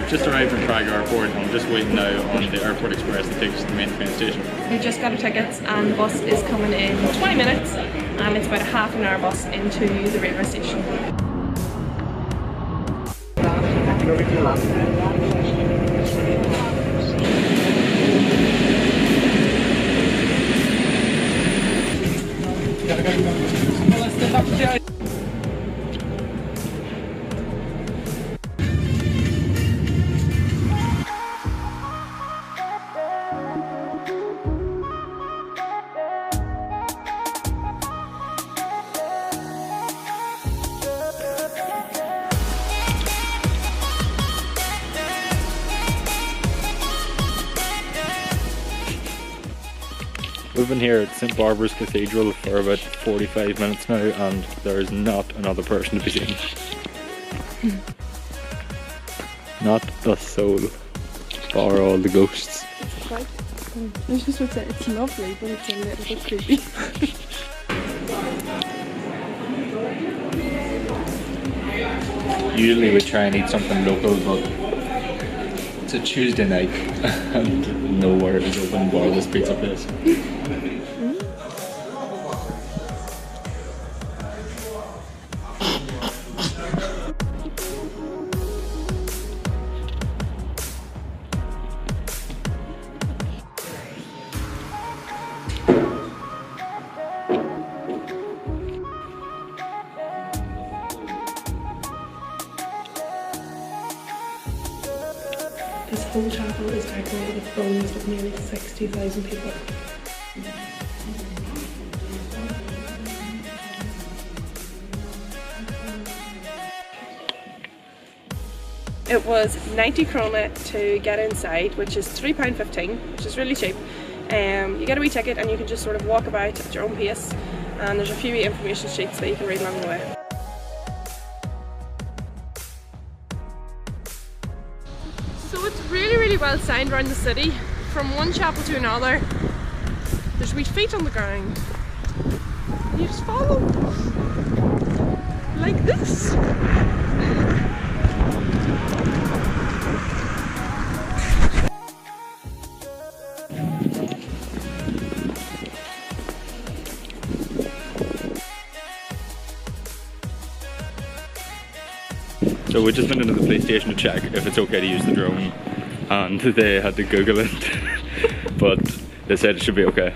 just arrived from Prague Airport and I'm just waiting now on the Airport Express that takes us to the main train station. We just got our tickets and the bus is coming in 20 minutes and it's about a half an hour bus into the railway station. We've been here at St. Barbara's Cathedral for about 45 minutes now and there is not another person to be seen. Not a soul, bar all the ghosts. It's quite, I was just about to say it's lovely, but it's a little bit creepy. Usually we try and eat something local, but it's a Tuesday night and nowhere is open bar this pizza place. This whole chapel is decorated with bones of nearly 60,000 people. It was 90 krona to get inside, which is £3.15, which is really cheap. You get a wee ticket and you can just sort of walk about at your own pace, and there's a few wee information sheets that you can read along the way. So it's really well signed around the city, from one chapel to another. There's wee feet on the ground. You just follow, like this. So we just went into the police station to check if it's okay to use the drone, and they had to Google it, but they said it should be okay.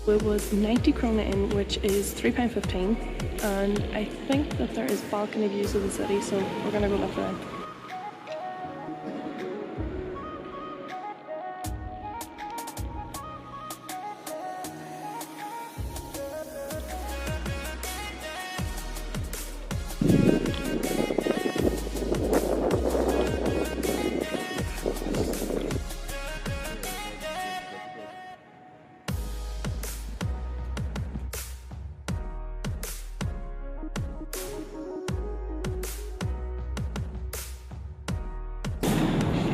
It was 90 krona in, which is £3.15, and I think that there is balcony views of the city, so we're gonna go look for them.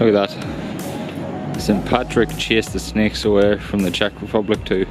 Look at that. St. Patrick chased the snakes away from the Czech Republic too.